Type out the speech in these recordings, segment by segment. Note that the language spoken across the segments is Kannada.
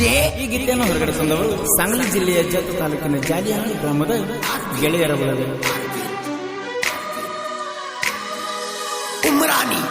ಈ ಗೀತೆಯನ್ನು ಹೊರಗಡೆ ತಂದವರು ಸಾಂಗ್ಲಿ ಜಿಲ್ಲೆಯ ಜತ್ ತಾಲೂಕಿನ ಜಾಲಿಹಾಳಿ ಗ್ರಾಮದ ಗೆಳೆಯರ ಬಳಗ ಇಮ್ರಾನಿ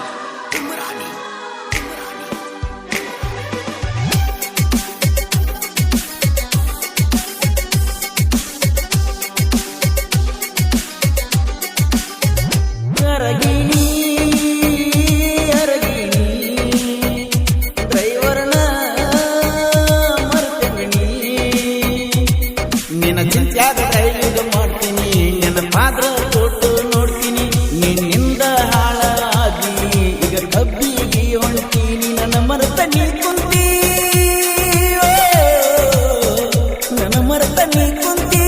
ಚಿಂತ್ಯಾಗ ಕೈಲಿಗೆ ಮಾಡ್ತೀನಿ ನನ್ನ ಪಾತ್ರ ಕೊಟ್ಟು ನೋಡ್ತೀನಿ ನಿನ್ನಿಂದ ಹಾಳಾಗಿ ಈಗ ಕಬ್ಬಿಗೆ ಹೊಂಟೀನಿ ನನ್ನ ಮರೆತ ನೀ ಕುಂತಿ ನನ್ನ ಮರೆತ ನೀ ಕುಂತಿ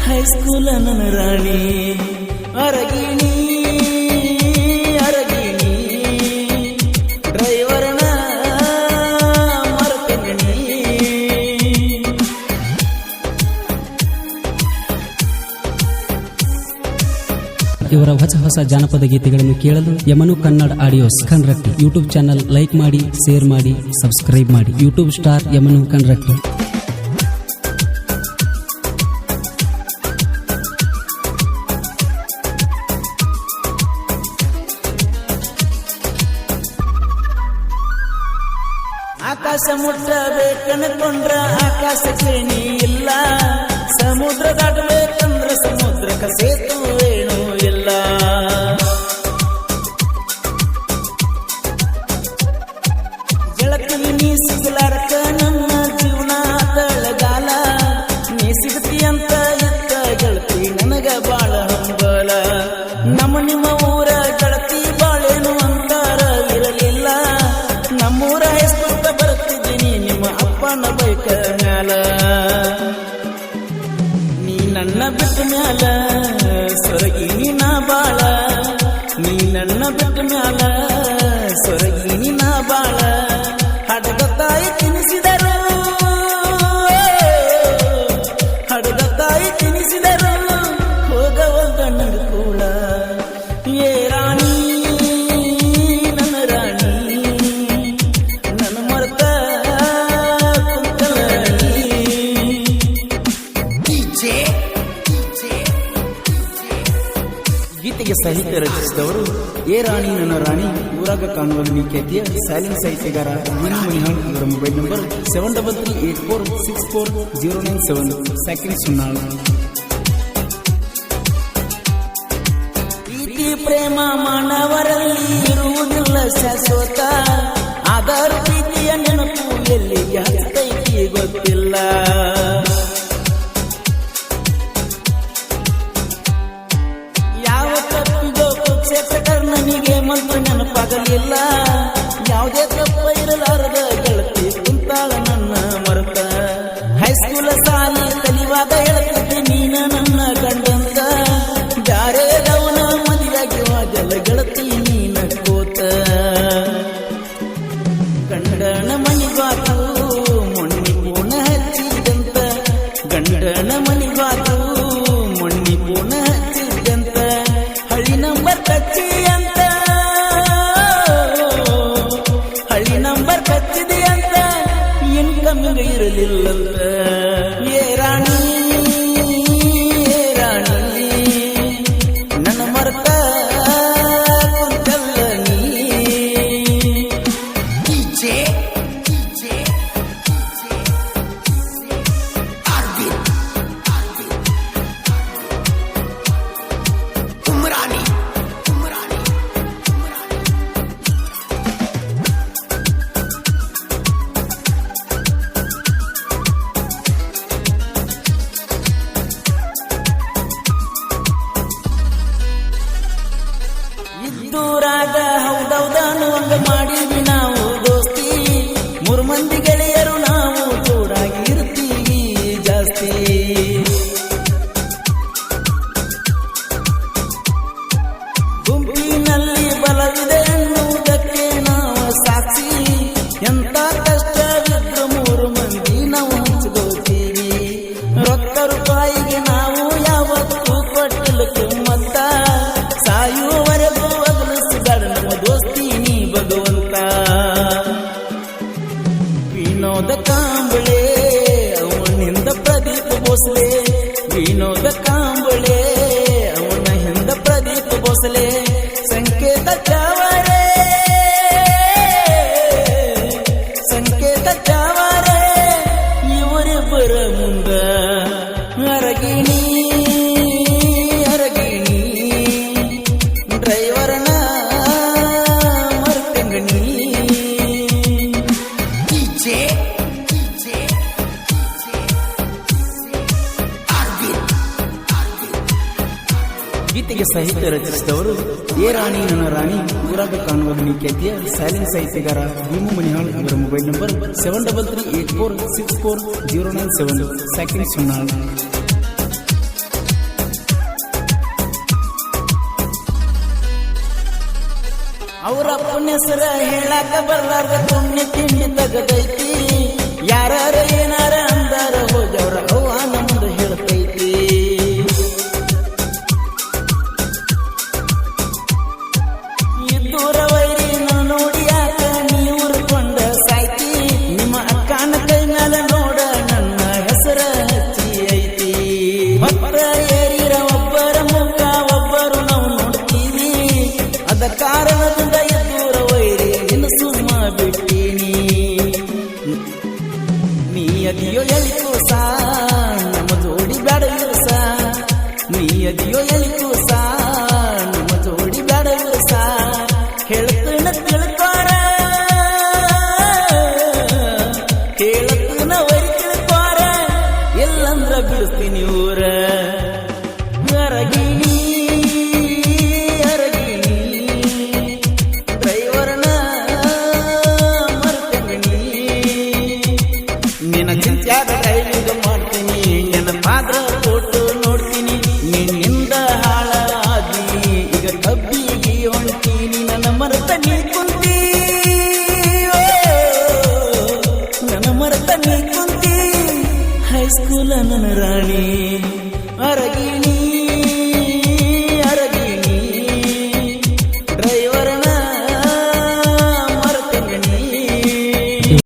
ಹೈಸ್ಕೂಲ ನನ್ನ ರಾಣಿ ಅರಗಿಣಿ ಅರಗಿಣಿ ಡ್ರೈವರ್ನ ಮರೆತಗಿಣಿ ಇವರ ಹೊಸ ಜಾನಪದ ಗೀತೆಗಳನ್ನು ಕೇಳಲು Yamanu Kannada audios Kanratti YouTube channel like ಮಾಡಿ, ಶೇರ್ ಮಾಡಿ, ಸಬ್ಸ್ಕ್ರೈಬ್ ಮಾಡಿ. YouTube star Yamanu Kanratti. ಆಕಾಶ ಮುಟ್ಟಬೇಕನ್ಕೊಂಡ್ರ ಆಕಾಶಕ್ಕೆ ನೀ ಇಲ್ಲ, ಸಮುದ್ರ ದಾಟಬೇಕಂದ್ರ ಸಮುದ್ರಕ್ಕೆ ಸೇತುವೇನೂ ಇಲ್ಲ. ಗೆಳತಿ ನೀ ಸಿಗಲಾರಕ ನಮ್ಮ ಜೀವನ ತಳಗಾಲ, ನೀ ಸಿಗತಿ ಅಂತ ಇದ್ದ ಗೆಳತಿ ನನಗ ಬಾಳ ಹಂಬಲ. ನಿಮ್ಮ ಊರ ಗೆಳತಿ ಬಾಳೇನು ಅಂತಾರ ಇರಲಿಲ್ಲ, ನಮ್ಮೂರ ಹೆಸರು ಬರ್ತಿದ್ದೀನಿ ನಿಮ್ಮ ಅಪ್ಪನ ಬೈಕ ಮ್ಯಾಲ. ನೀ ನನ್ನ ಬಿಟ್ಟ ಮ್ಯಾಲ ಸೊರಗಿ ನಾ ಬಾಳ, ನೀ ನನ್ನ ಬಿಟ್ಟ ಮ್ಯಾಲ ಸೊರಗಿ ನಾ ಬಾಳ. ಹಡದ ತಾಯಿ ತಿನಿಸಿದರು, ಹಡದ ತಾಯಿ ತಿನಿಸಿದರು ಹೋಗವಲ್ದ ನನ್ನ ಕೂಡ. ಏ ರಾಣಿ ನನ್ನ ರಾಣಿ ನನ್ನ ಮರ್ತ ಕುಂತಲ ಗೀತೆಗೆ ಸಾಹಿತ್ಯ ರಚಿಸಿದವರು ಎ ರಾಣಿ ನನ್ನ ರಾಣಿ ಊರಾಗ ಕಾಣುವ ನೀ ಖ್ಯಾತಿಯ ಸ್ಯಾಲಿನ್ ಸಾಹಿತ್ಯಗಾರ ಮೀನು ಮನಿಹಾಳ್. ಅವರ ಮೊಬೈಲ್ ನಂಬರ್ 7338464097 ಸೆಕೆಂಡ್ ಸುನ್ನಾಳು. ಪ್ರೀತಿ ಪ್ರೇಮ ಮಾನವರಲ್ಲಿ ಇರುವುದಿಲ್ಲ ಶಾಶ್ವತ, ಆಧಾರ ಪ್ರೀತಿಯ ನೆನಪು ಎಲ್ಲಿಗೆ ಹತ್ತೈತಿ ಗೊತ್ತಿಲ್ಲ. ಯಾವ ತಪ್ಪಿಗೋ ನನಗೆ ಮಂತ್ರ ನೆನಪಾಗಲಿಲ್ಲ, ಯಾವುದೇ ತಪ್ಪ ಇರಲಾರದ ಗೆಳತಿ ಕುಂತಾಳ ನನ್ನ ಮರೆತ. ಹೈಸ್ಕೂಲ ಸಾಲಿ ಕಲಿವಾಗ ಹೇಳ್ತಿದ್ದೆ ನೀನ ನನ್ನ ಗಂಡಂತ, ಬ್ಯಾರೆ ಲವನ ಮದುವೆಯಾಗಿ ವಾದಲ ಗೆಳತಿ ನೀನ ಕೋತ. ಗಂಡನ ಮನಿಗಾತು ಮೊನ್ನಿ ಪೂನ ಹಚ್ಚಿದಂತ, ಗಂಡನ ಮನಿಗಾತು ಮೊನ್ನಿ ಪೂನ ಹಚ್ಚಿದಂತ. ಹಳ್ಳಿ ನಂಬರ್ ಕಚ್ಚಿ ಅಂತ, ಹಳ್ಳಿ ನಂಬರ್ ಕಚ್ಚಿದೆ ಅಂತ ಇನ್ಕಮಿಂಗ್ ಇರಲಿಲ್ಲಂತ. ಏ ರಾಣಿ ಏ ರಾಣಿ ನನ್ನ ಮರ್ತ ಕುಂತಲ್ಲ ನೀ. ಇದ್ದೂರಾಗ ಹೌದೌದ ಅನ್ನುವಂಗ ಮಾಡಿದ್ವಿ ನಾವು ದೋಸ್ತಿ, 3 ಮಂದಿ ಗೆಳೆಯರು ನಾವು ಜೋರಾಗಿ ಇರ್ತೀವಿ ಜಾಸ್ತಿ. ಗುಂಪಿನಲ್ಲಿ ಬಲವಿದೆ ಅನ್ನುವುದಕ್ಕೆ ನಾವು ಸಾಕ್ಷಿ, ಎಂತ ಕಷ್ಟವಿದ್ರು 3 ಮಂದಿ ನಾವು ಹಂಚ್ಕೋತೀವಿ. ರೊಕ್ಕ ರೂಪಾಯಿಗೆ ನಾವು ಯಾವತ್ತೂ ಕೊಟ್ಟಿಲ್ಲ ಕಿಮ್ಮತ್ತ, ಸಾಯುವವರೆಗೂ ಅಗಲಿಸಿದಾಡ ನಮ್ಮ ದೋಸ್ತಿ ನೀ ಭಗವಂತ. ವಿನೋದ ಕಾಂಬಳೆ ಅವನಿಂದ ಪ್ರದೀಪ್ ಭೋಸಲೆ ವಿನೋದ ಕಾಂಬಳೆ ಅವನ ಹಿಂದ ಪ್ರದೀಪ್ ಭೋಸಲೆ ಸಂಕೇತ ಚಾವರೆ ಇವರಿಬ್ಬರ ಮುಂದ ಅರಗಿಣಿ ಡ್ರೈವರ್ನ ಮರ್ತಂಗಣಿ ಗೀತೆಗೆ ಸಾಹಿತ್ಯ ರಚಿಸಿದವರು ಎ ರಾಣಿ ನನ್ನ ರಾಣಿ ಊರಾಗ ಕಾಣುವ ಖ್ಯಾತಿಯ ಸೈಲೆಂಟ್ ಸಾಹಿತ್ಯಗಾರ ಭೀಮು ಮನಿಹಾಳ್. ಇವರ ಮೊಬೈಲ್ ನಂಬರ್ 7338464097 ಸೆಕೆಂಡ್ ಸುನ್ನಾಳ್. ಅವರ ಪುಣ್ಯ ಹೆಸರ ಹೇಳಾಕ ಬರ್ಲಾರ್ದ ಪುಣ್ಯ ತಿಂಡಿ ತಗದೈತಿ. ಯಾರ ಏನಾರ ಅಂದಾರ ಹೋಗವ್ರ ಅವ್ವ ನಮ್ದು ಹೇಳ್ತೈತಿ. ಇದ್ದೂರ ವೈರಿ ನೋಡಿಯಾಕ ನೀವ್ಕೊಂಡ ಸಾಯ್ತಿ. ನಿಮ್ಮ ಅಕ್ಕನ ಕೈ ಮ್ಯಾಲ ನೋಡ ನನ್ನ ಹೆಸರ ಹಚ್ಚಿ ಐತಿ. ಭಕ್ತರ ಏರಿರ ಒಬ್ಬರ ಮುಖ ಒಬ್ಬರು ನಾವು ನೋಡ್ತೀವಿ. ಅದ ಕಾರಣದಿಂದ ಎದ್ದೂರ ವೈರಿ ನಿನ್ನ ಸುಮ್ಮ ಬಿಟ್ಟೀನಿ. ನೀ ಅದಿಯೋ ಎಳಿಕೂಸ ನಮ್ಮ ಜೋಡಿ ಬ್ಯಾಡ ಇರುಸ. ನೀ ಅದಿಯೋ ಎಳಿಕೂಸ ನಮ್ಮ ಜೋಡಿ ಬ್ಯಾಡ ಇರುಸ. ಹೇಳ್ತನ ತಿಳ್ಕೋರ ಹೇಳತನ ವರಿ ತಿಳ್ಕೋರ ಎಲ್ಲಂದ್ರ ಬಿಡಿಸ್ತೀನಿ ಊರ. ಅರಗಿಣಿ ಡ್ರೈವರ್ನ ಮರ್ತಂಗಣಿ. ನಿನ್ನ ಚಿಂತ್ಯಾಗ ಡ್ರೈವಿಂಗ್ ಮಾಡ್ತೀನಿ. ನೆನಪಾದ್ರ ಫೋಟೋ ನೋಡ್ತೀನಿ. ನಿನ್ನಿಂದ ಹಾಳಾದಿ ಈಗ ಕಬ್ಬಿಗೆ ಹೊಂಟೀನಿ. ನನ್ನ ಮರೆತ ನೀ ಕುಂತಿ. ನನ್ನ ಮರೆತ ನೀ ಕುಂತಿ. ಹೈಸ್ಕೂಲ ನನ್ನ ರಾಣಿ ಅರಗಿಣಿ